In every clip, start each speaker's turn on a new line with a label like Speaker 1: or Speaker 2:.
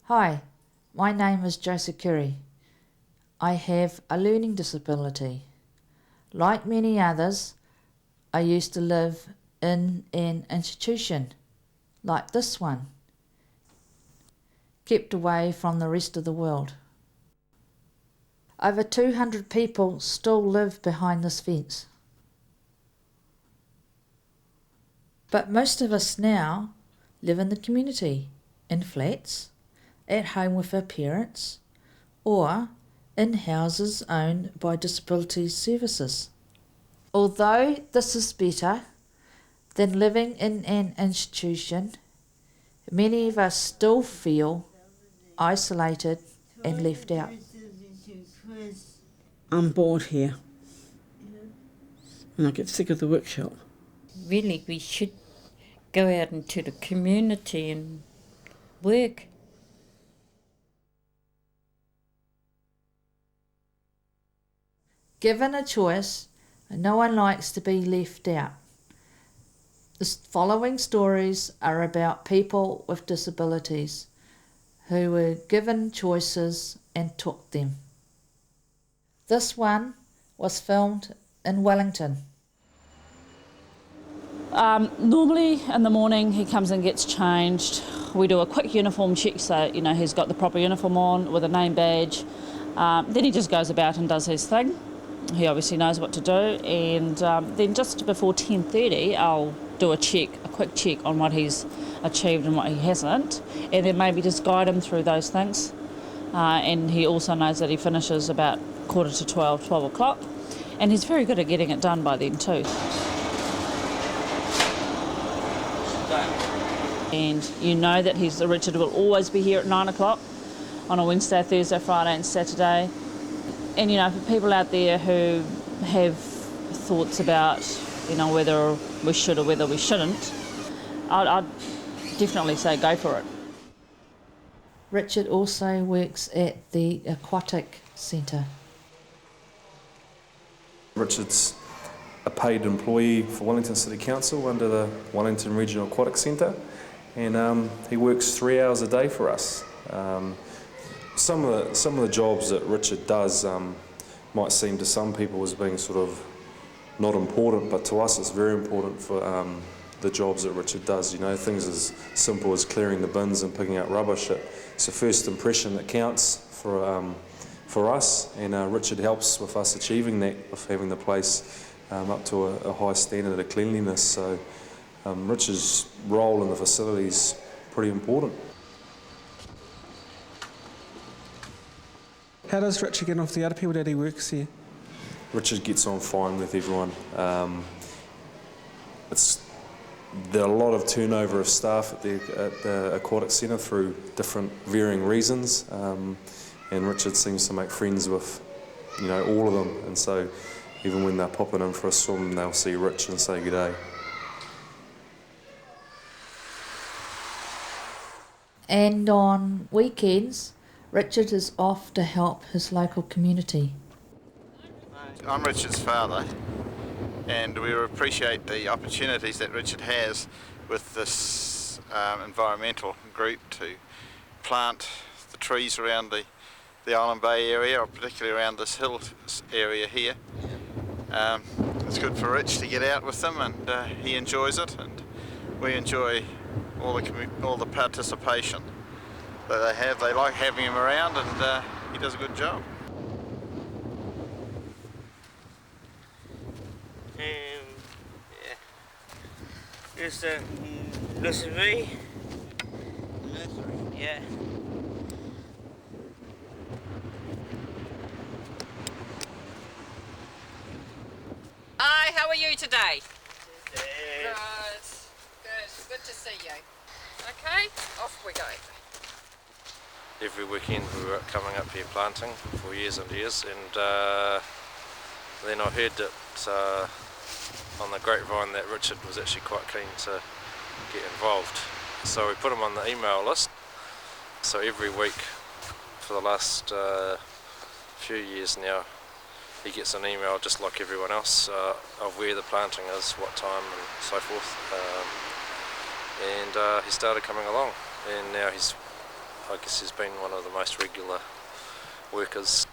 Speaker 1: Hi, my name is Joseph Curry. I have a learning disability. Like many others, I used to live in an institution, like this one, kept away from the rest of the world. Over 200 people still live behind this fence. But most of us now live in the community, in flats, at home with our parents, or in houses owned by Disability Services. Although this is better than living in an institution, many of us still feel isolated and left out.
Speaker 2: I'm bored here and I get sick of the workshop.
Speaker 3: Really, we should go out into the community and work.
Speaker 1: Given a choice, no one likes to be left out. The following stories are about people with disabilities who were given choices and took them. This one was filmed in Wellington.
Speaker 4: Normally in the morning he comes and gets changed. We do a quick uniform check so he's got the proper uniform on with a name badge. Then he just goes about and does his thing. He obviously knows what to do, and then just before 10:30 I'll do a quick check on what he's achieved and what he hasn't, and then maybe just guide him through those things. And he also knows that he finishes about 11:45, 12 o'clock, and he's very good at getting it done by then too. And you know that Richard will always be here at 9 o'clock on a Wednesday, Thursday, Friday and Saturday. And for people out there who have thoughts about whether we should or whether we shouldn't, I'd definitely say go for it.
Speaker 1: Richard also works at the Aquatic Centre.
Speaker 5: Richard's a paid employee for Wellington City Council under the Wellington Regional Aquatic Centre, and he works 3 hours a day for us. Some of the jobs that Richard does might seem to some people as being sort of not important, but to us it's very important for the jobs that Richard does. Things as simple as clearing the bins and picking up rubbish. It's the first impression that counts for us, and Richard helps with us achieving that, with having the place up to a high standard of cleanliness. So Richard's role in the facility is pretty important.
Speaker 6: How does Richard get off the other people that he works here?
Speaker 5: Richard gets on fine with everyone. There are a lot of turnover of staff at the Aquatic Centre through different varying reasons, and Richard seems to make friends with all of them, and so even when they're popping in for a swim they'll see Rich and say good day.
Speaker 1: And on weekends, Richard is off to help his local community.
Speaker 7: I'm Richard's father, and we appreciate the opportunities that Richard has with this environmental group to plant the trees around the Island Bay area, or particularly around this hill area here. It's good for Rich to get out with them, and he enjoys it, and we enjoy all the participation that they have. They like having him around, and he does a good job.
Speaker 8: It's a nursery.
Speaker 7: Nursery?
Speaker 8: Yeah.
Speaker 9: Hi, how are you today?
Speaker 8: Good.
Speaker 9: Good to see you. Okay, off we go.
Speaker 10: Every weekend we were coming up here planting for years and years, and then I heard that on the grapevine that Richard was actually quite keen to get involved. So we put him on the email list. So every week for the last few years now, he gets an email just like everyone else of where the planting is, what time and so forth. And he started coming along, and now he's I guess he's been one of the most regular workers.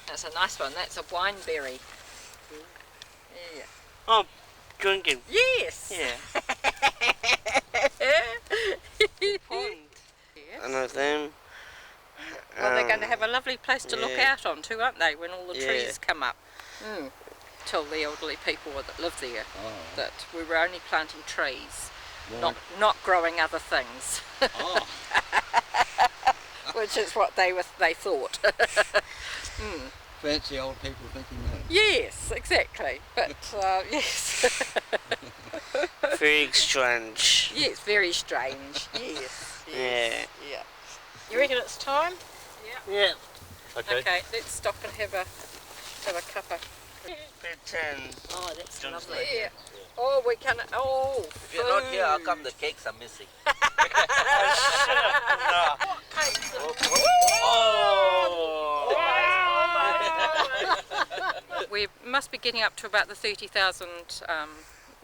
Speaker 9: That's a nice one. That's a wineberry. Yeah.
Speaker 8: Oh, drinking.
Speaker 9: Yes.
Speaker 8: Yeah. Pond.
Speaker 9: Yes.
Speaker 8: And then.
Speaker 9: Well, they're going to have a lovely place to look
Speaker 8: yeah.
Speaker 9: out on too, aren't they, when all the
Speaker 8: Yeah.
Speaker 9: trees come up. Tell the elderly people that live there that we were only planting trees, not growing other things. Which is what they thought.
Speaker 11: Fancy old people thinking that.
Speaker 9: Yes, exactly. But yes.
Speaker 8: Very strange.
Speaker 9: Yes, very strange. Yes.
Speaker 8: Yeah.
Speaker 9: Yeah. You reckon it's time?
Speaker 8: Yeah.
Speaker 9: Okay, let's stop and have a cuppa.
Speaker 8: Pretend.
Speaker 9: Oh, that's lovely. Yeah. Oh, we can. Oh,
Speaker 11: If you're not here, how come the cakes are missing?
Speaker 9: We must be getting up to about the 30,000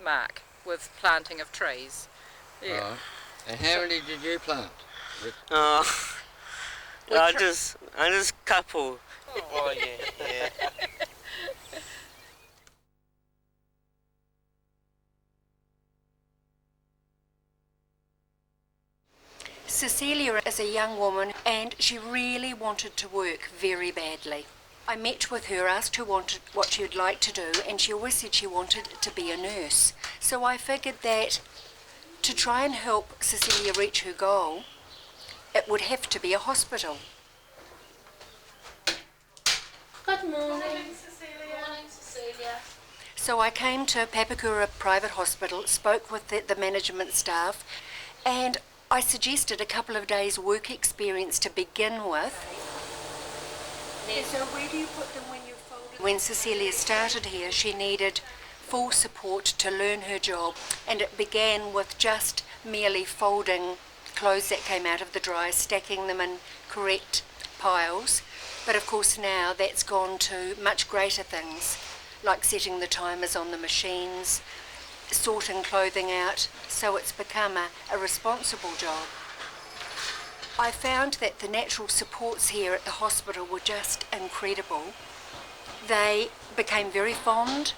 Speaker 9: mark with planting of trees. Yeah.
Speaker 11: Right. And how many did you plant?
Speaker 8: I just couple. Oh yeah.
Speaker 12: Cecilia is a young woman and she really wanted to work very badly. I met with her, asked her what she would like to do, and she always said she wanted to be a nurse. So I figured that to try and help Cecilia reach her goal, it would have to be a hospital.
Speaker 13: Good morning, Cecilia. Morning, Cecilia.
Speaker 12: So I came to Papakura Private Hospital, spoke with the management staff, and I suggested a couple of days work experience to begin with. So where do you put them when you fold it? When Cecilia started here, she needed full support to learn her job, and it began with just merely folding clothes that came out of the dryer, stacking them in correct piles. But of course now that's gone to much greater things, like setting the timers on the machines, sorting clothing out, so it's become a responsible job. I found that the natural supports here at the hospital were just incredible. They became very fond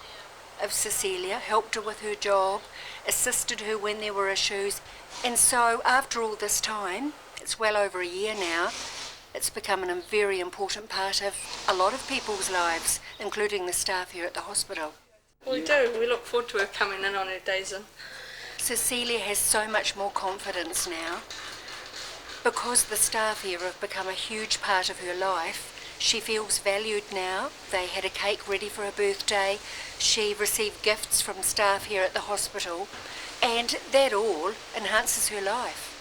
Speaker 12: of Cecilia, helped her with her job, assisted her when there were issues, and so after all this time, it's well over a year now, it's become a very important part of a lot of people's lives, including the staff here at the hospital.
Speaker 13: We do. We look forward to her coming in on her days in.
Speaker 12: Cecilia has so much more confidence now. Because the staff here have become a huge part of her life, she feels valued now. They had a cake ready for her birthday. She received gifts from staff here at the hospital, and that all enhances her life.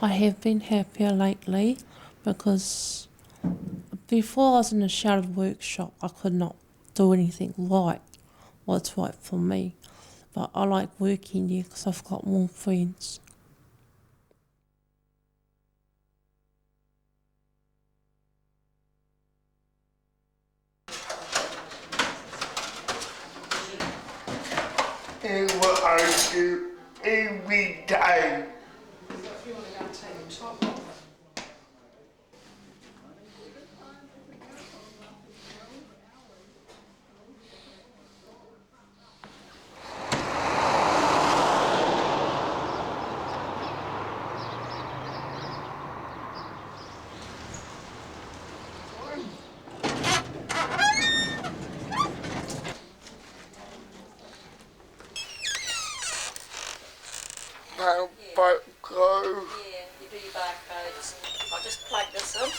Speaker 14: I have been happier lately because before I was in a shuttered workshop, I could not do anything like what's right for me. But I like working here because I've got more friends.
Speaker 15: It's what I do every day.
Speaker 9: Yeah, you do your barcodes. I'll just plug this in.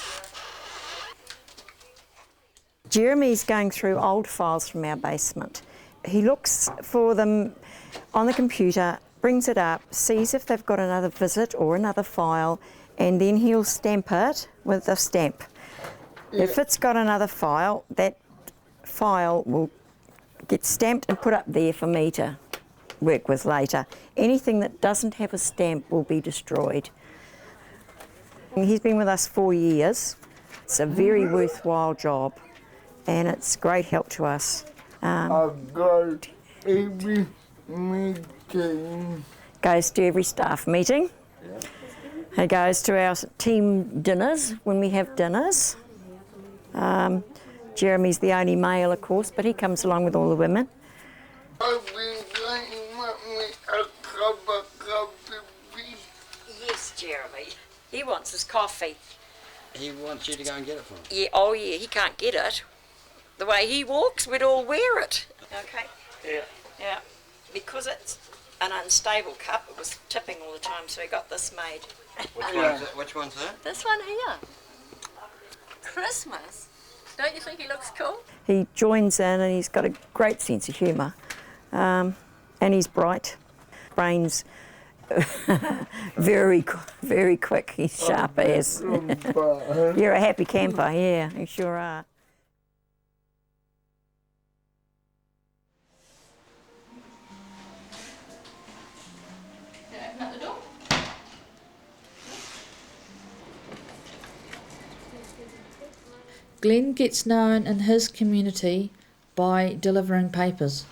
Speaker 16: Jeremy's going through old files from our basement. He looks for them on the computer, brings it up, sees if they've got another visit or another file, and then he'll stamp it with a stamp. Yeah. If it's got another file, that file will get stamped and put up there for me to work with later. Anything that doesn't have a stamp will be destroyed. He's been with us 4 years, It's a very worthwhile job and it's great help to us.
Speaker 15: I go every meeting.
Speaker 16: Goes to every staff meeting. He goes to our team dinners when we have dinners. Jeremy's the only male, of course, but he comes along with all the women.
Speaker 12: Yes, Jeremy. He wants his coffee.
Speaker 11: He wants you to go and get it for him.
Speaker 12: Yeah, oh yeah, he can't get it. The way he walks, we'd all wear it. Okay?
Speaker 11: Yeah.
Speaker 12: Yeah. Because it's an unstable cup, it was tipping all the time, so he got this made.
Speaker 11: Which one's that?
Speaker 12: This one here. Christmas. Don't you think he looks cool?
Speaker 16: He joins in and he's got a great sense of humour. And he's bright. Brain's very quick. He's sharp as. You're a happy camper, yeah, you sure are.
Speaker 1: Glenn gets known in his community by delivering papers.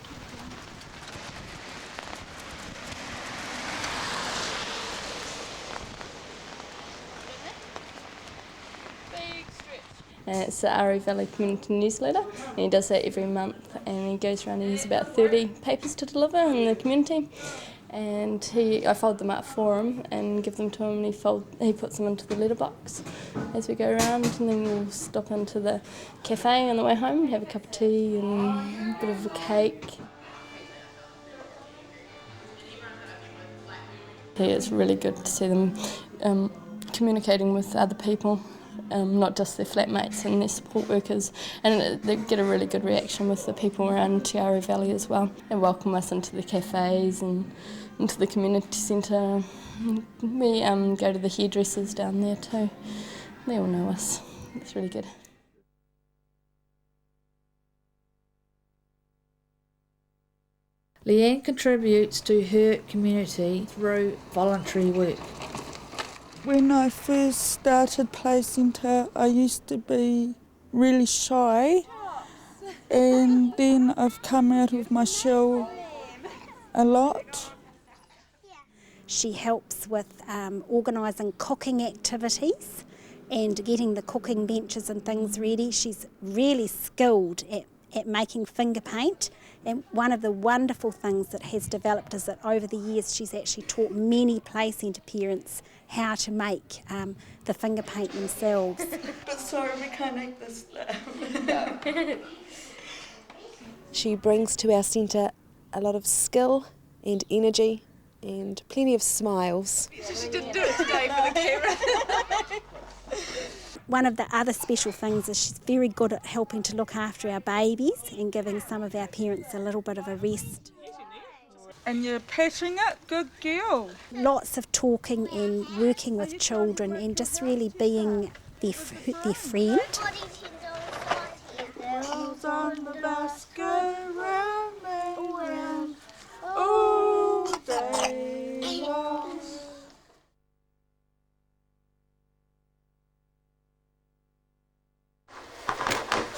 Speaker 17: It's the Aotearoa Valley Community Newsletter, and he does that every month, and he goes around and he has about 30 papers to deliver in the community, and I fold them up for him and give them to him, and he puts them into the letterbox as we go around, and then we'll stop into the cafe on the way home, have a cup of tea and a bit of a cake. It's really good to see them communicating with other people. Not just their flatmates and their support workers, and they get a really good reaction with the people around Aotearoa Valley as well. They welcome us into the cafes and into the community centre. We go to the hairdressers down there too. They all know us. It's really good.
Speaker 1: Leanne contributes to her community through voluntary work.
Speaker 18: When I first started Play Centre, I used to be really shy, and then I've come out of my shell a lot.
Speaker 19: She helps with organising cooking activities and getting the cooking benches and things ready. She's really skilled at making finger paint, and one of the wonderful things that has developed is that over the years she's actually taught many Play Centre parents how to make the finger paint themselves.
Speaker 18: But sorry, we can't eat this
Speaker 20: She brings to our centre a lot of skill and energy and plenty of smiles.
Speaker 18: She didn't do it today for the camera.
Speaker 19: One of the other special things is she's very good at helping to look after our babies and giving some of our parents a little bit of a rest.
Speaker 18: And you're patching it, good girl.
Speaker 19: Lots of talking and working with children and just really being their friend.
Speaker 18: Wheels on the bus go round and round all day long.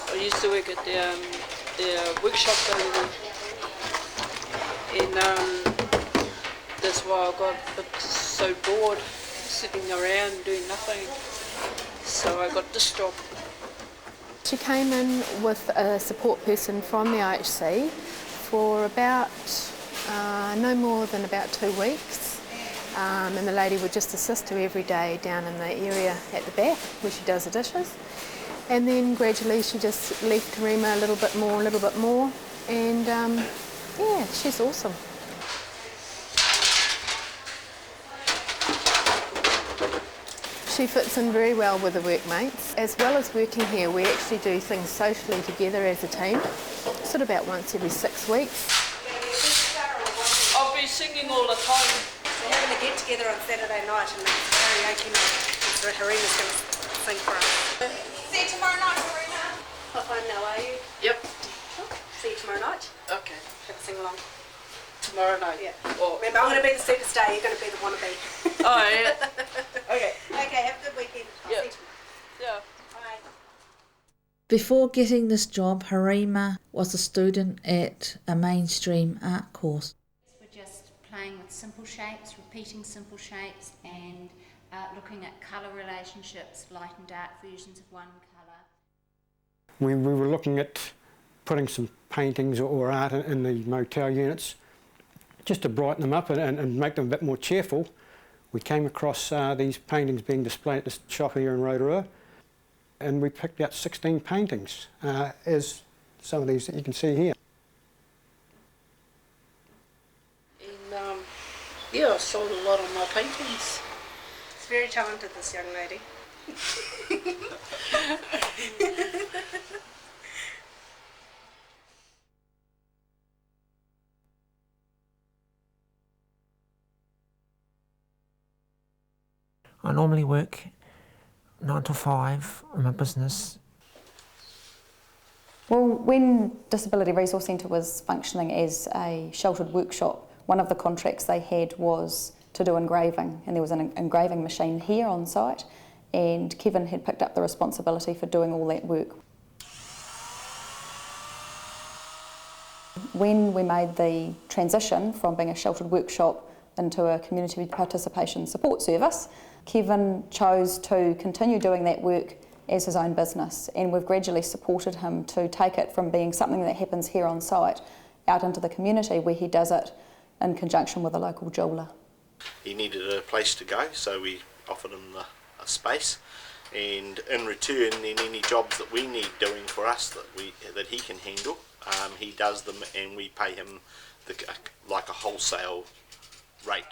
Speaker 21: I used to work at the workshop over there. And that's why I got a bit so bored sitting around doing nothing, so I got this job.
Speaker 20: She came in with a support person from the IHC for about no more than about 2 weeks, and the lady would just assist her every day down in the area at the back where she does the dishes, and then gradually she just left Rema a little bit more, and yeah, she's awesome. She fits in very well with the workmates. As well as working here, we actually do things socially together as a team, sort of about once every 6 weeks.
Speaker 21: I'll be singing all the time.
Speaker 12: We're having a get together on Saturday night and it's karaoke night. So Harena's going to sing for us. See you tomorrow night, Harena. What fun now, are you?
Speaker 21: Yep.
Speaker 12: See you tomorrow night.
Speaker 21: Okay.
Speaker 12: Have a sing along.
Speaker 21: Tomorrow night.
Speaker 12: Yeah.
Speaker 21: Or
Speaker 12: remember, I'm going to be the superstar. You're going to be the wannabe.
Speaker 21: Oh yeah. Okay.
Speaker 12: Okay. Have a good weekend. I'll see you tomorrow.
Speaker 21: Yeah.
Speaker 12: Bye.
Speaker 1: Before getting this job, Harima was a student at a mainstream art course.
Speaker 2: We're just playing with simple shapes, repeating simple shapes, and looking at colour relationships, light and dark versions of one colour.
Speaker 22: We were looking at putting some paintings or art in the motel units just to brighten them up and make them a bit more cheerful. We came across these paintings being displayed at the shop here in Aotearoa, and we picked out 16 paintings, as some of these that you can see here.
Speaker 21: And yeah, I sold a lot of my paintings.
Speaker 13: She's very talented, this young lady.
Speaker 23: I normally work 9 to 5 in my business.
Speaker 24: Well, when Disability Resource Centre was functioning as a sheltered workshop, one of the contracts they had was to do engraving, and there was an engraving machine here on site, and Kevin had picked up the responsibility for doing all that work. When we made the transition from being a sheltered workshop into a community participation support service, Kevin chose to continue doing that work as his own business, and we've gradually supported him to take it from being something that happens here on site out into the community, where he does it in conjunction with a local jeweller.
Speaker 25: He needed a place to go, so we offered him a space, and in return, then any jobs that we need doing for us that he can handle, he does them, and we pay him like a wholesale rate.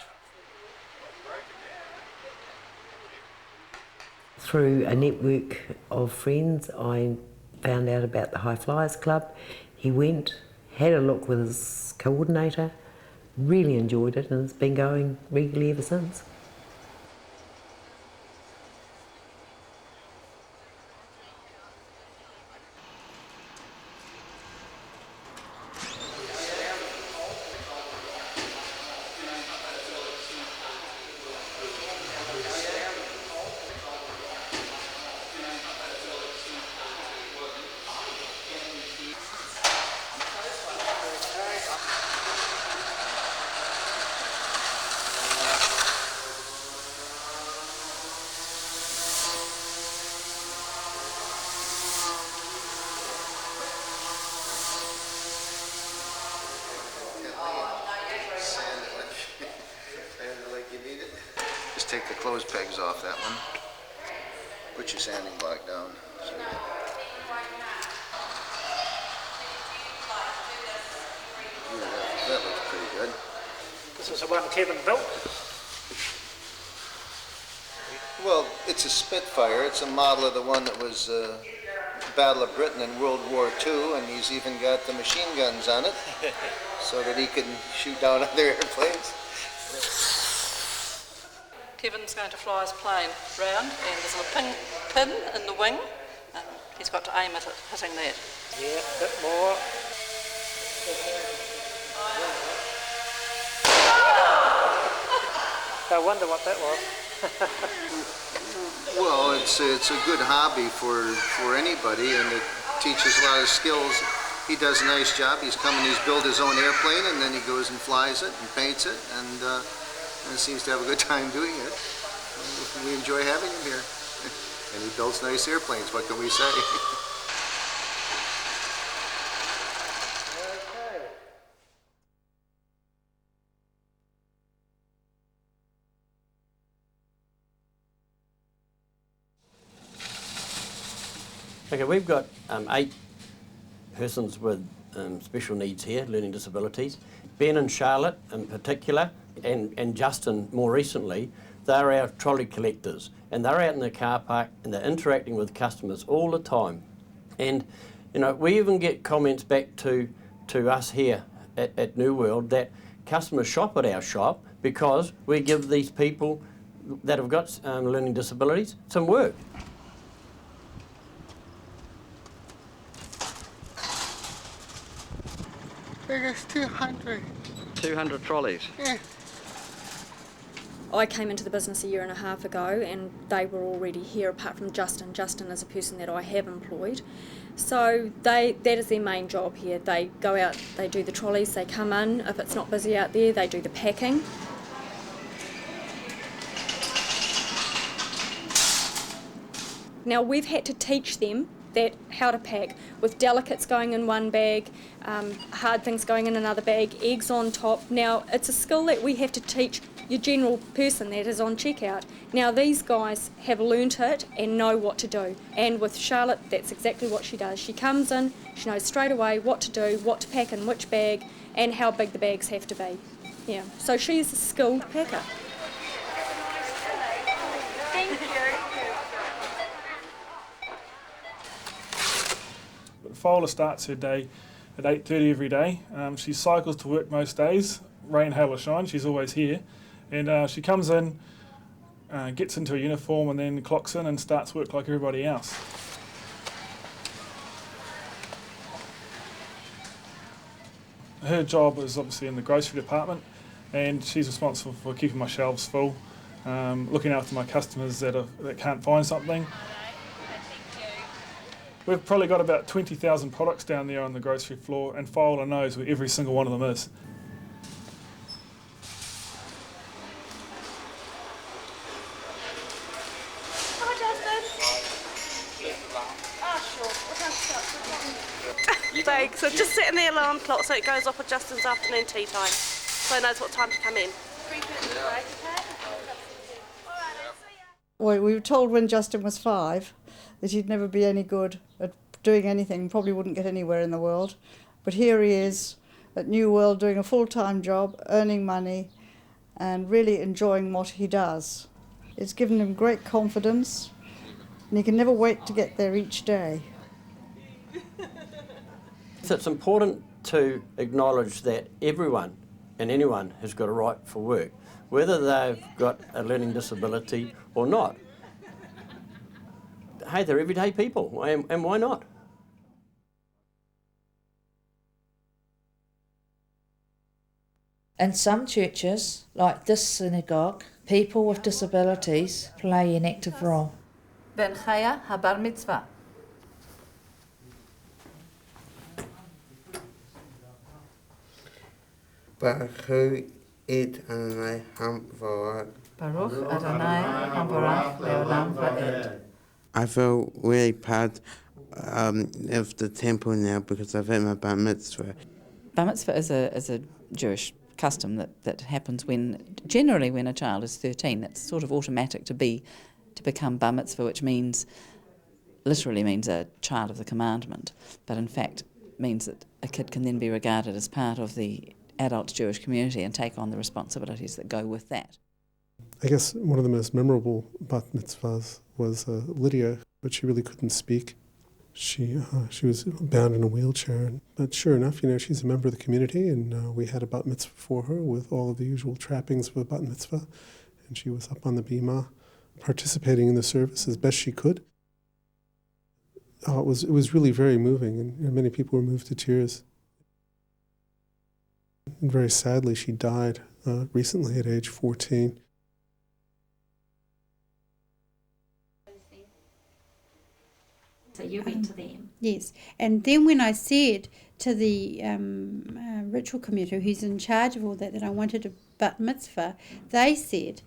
Speaker 26: Through a network of friends, I found out about the High Flyers Club. He went, had a look with his coordinator, really enjoyed it, and it's been going regularly ever since.
Speaker 27: Just take the clothes pegs off that one. Put your sanding block down. Yeah, that looks pretty good.
Speaker 23: This is the one Kevin built.
Speaker 27: Well, it's a Spitfire. It's a model of the one that was Battle of Britain in World War II, and he's even got the machine guns on it so that he can shoot down other airplanes.
Speaker 13: Kevin's going to fly his plane round, and there's a pin in the wing, and he's got to aim at it, hitting that.
Speaker 23: Yeah, a bit more. I wonder what that was.
Speaker 27: Well, it's a good hobby for anybody, and it teaches a lot of skills. He does a nice job. He's built his own airplane, and then he goes and flies it and paints it, and seems to have a good time doing it. We enjoy having him here. And he builds nice airplanes, what can we say?
Speaker 28: Okay, we've got 8 persons with special needs here, learning disabilities. Ben and Charlotte in particular, and Justin more recently, they're our trolley collectors, and they're out in the car park and they're interacting with customers all the time. And you know, we even get comments back to us here at New World that customers shop at our shop because we give these people that have got learning disabilities some work.
Speaker 15: There's 200.
Speaker 11: 200 trolleys?
Speaker 15: Yeah.
Speaker 29: I came into the business a year and a half ago, and they were already here apart from Justin. Justin is a person that I have employed.
Speaker 3: So that is their main job here. They go out, they do the trolleys, they come in. If it's not busy out there, they do the packing. Now we've had to teach them how to pack, with delicates going in one bag, hard things going in another bag, eggs on top. Now it's a skill that we have to teach your general person that is on checkout. Now these guys have learnt it and know what to do, and with Charlotte that's exactly what she does. She comes in, she knows straight away what to do, what to pack in which bag and how big the bags have to be. Yeah, so she's a skilled packer. Thank you.
Speaker 4: Fowler starts her day at 8:30 every day. She cycles to work most days, rain, hail or shine, she's always here. And she comes in, gets into a uniform and then clocks in and starts work like everybody else. Her job is obviously in the grocery department, and she's responsible for keeping my shelves full, looking after my customers that can't find something. We've probably got about 20,000 products down there on the grocery floor, and Fowler knows where every single one of them is.
Speaker 5: Thanks. So just setting the alarm clock so it goes off at Justin's afternoon tea time, so he knows what time to come in.
Speaker 6: Well, we were told when Justin was 5 that he'd never be any good at doing anything, probably wouldn't get anywhere in the world. But here he is at New World doing a full-time job, earning money and really enjoying what he does. It's given him great confidence and he can never wait to get there each day.
Speaker 28: So it's important to acknowledge that everyone and anyone has got a right for work, whether they've got a learning disability or not. Hey, they're everyday people, and why not?
Speaker 1: In some churches, like this synagogue, people with disabilities play an active role.
Speaker 7: Ben Chaya habar mitzvah.
Speaker 15: Baruch et Adonai hamvarach.
Speaker 7: Baruch Adonai hamvarach leolam va'ed.
Speaker 15: I feel really proud of the temple now because I've had my bar mitzvah.
Speaker 8: Bar mitzvah is a Jewish custom that happens generally when a child is 13. It's sort of automatic to become bar mitzvah, which literally means a child of the commandment, but in fact means that a kid can then be regarded as part of the adult Jewish community and take on the responsibilities that go with that.
Speaker 10: I guess one of the most memorable bat mitzvahs was Lydia, but she really couldn't speak. She was bound in a wheelchair, but sure enough, she's a member of the community, and we had a bat mitzvah for her with all of the usual trappings of a bat mitzvah, and she was up on the bima, participating in the service as best she could. It was really very moving, and many people were moved to tears. And very sadly, she died recently at age 14.
Speaker 2: So you went to them?
Speaker 14: Yes, and then when I said to the ritual committee who's in charge of all that I wanted a bat mitzvah, they said,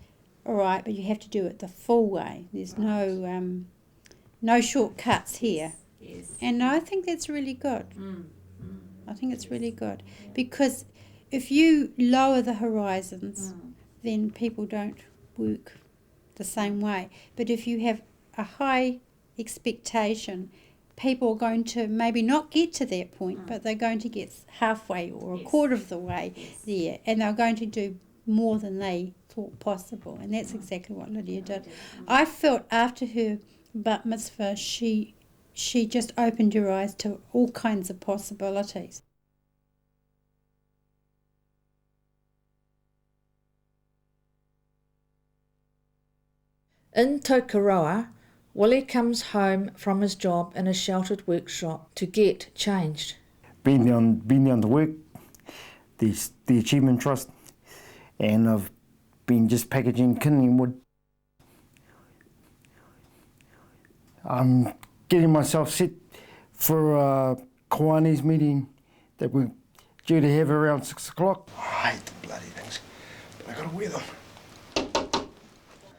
Speaker 14: all right, but you have to do it the full way. There's no shortcuts here.
Speaker 2: Yes.
Speaker 14: And I think that's really good. I think it's really good because if you lower the horizons, then people don't work the same way. But if you have a high expectation, people are going to maybe not get to that point, but they're going to get halfway or a quarter of the way there, and they're going to do more than they thought possible. And that's exactly what Lydia did. I felt after her bat mitzvah, she just opened her eyes to all kinds of possibilities.
Speaker 1: In Aotearoa, Willie comes home from his job in a sheltered workshop to get changed.
Speaker 29: Been down to work, the Achievement Trust, and I've been just packaging kindling wood. I'm getting myself set for a Kiwanis meeting that we're due to have around 6 o'clock.
Speaker 9: I hate the bloody things, but I gotta wear them.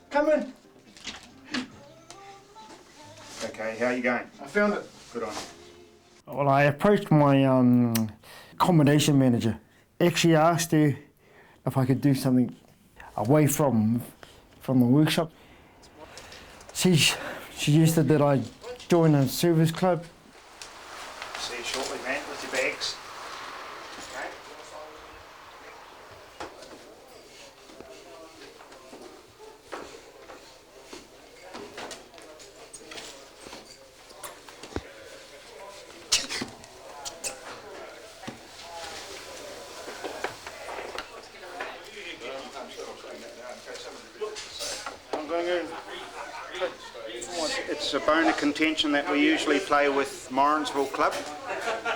Speaker 9: Come in. Okay, how are you going? I found it. Good on you.
Speaker 29: Well, I approached my accommodation manager. Actually asked her if I could do something away from the workshop. She suggested that I join a service club.
Speaker 9: See you shortly, man, with your bags. Okay. I'm going in. It's a bone of contention that we usually play with Morrinsville Club,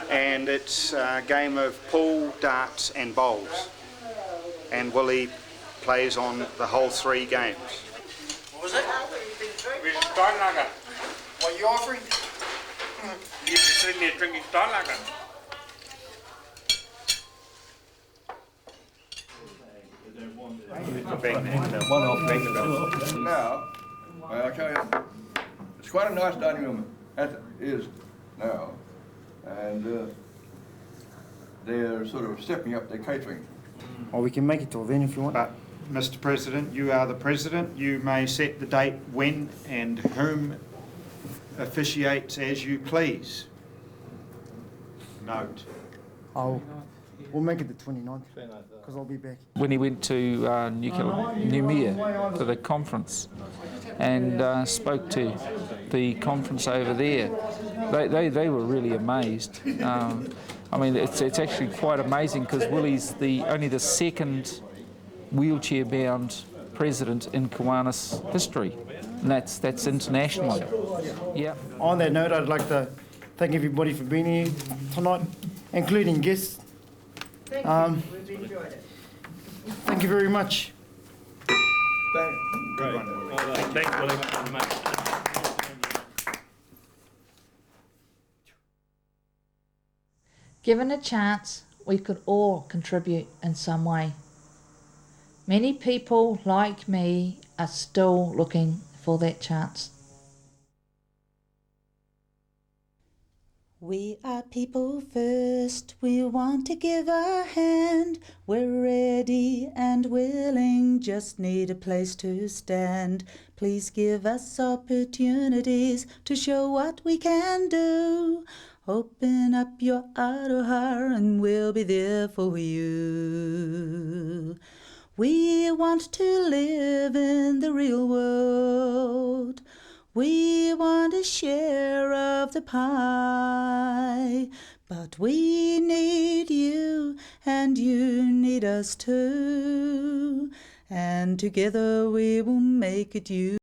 Speaker 9: and it's a game of pool, darts and bowls. And Willie plays on the whole 3 games. What was it? Steinlager. What are you offering? You're sitting there drinking Steinlager.
Speaker 12: Now, I tell you, it's quite a nice dining room as it is now, and they're sort of stepping up their catering.
Speaker 29: Or we can make it till then if you want.
Speaker 9: But, Mr. President, you are the President. You may set the date when and whom officiates as you please. Note.
Speaker 29: We'll make it the 29th, because I'll be back.
Speaker 16: When he went to Noumea for the conference and spoke to the conference over there, they were really amazed. I mean, it's actually quite amazing because Willie's only the second wheelchair-bound president in Kiwanis history, and that's internationally. Yeah.
Speaker 29: On that note, I'd like to thank everybody for being here tonight, including guests.
Speaker 9: Thank you. We've enjoyed it.
Speaker 29: Thank you very much.
Speaker 9: Good one, Willie. Thanks, Willie.
Speaker 1: Given a chance, we could all contribute in some way. Many people like me are still looking for that chance.
Speaker 17: We are people first, we want to give a hand. We're ready and willing, just need a place to stand. Please give us opportunities to show what we can do. Open up your Aotearoa and we'll be there for you. We want to live in the real world. We want a share of the pie, but we need you and you need us too, and together we will make it you.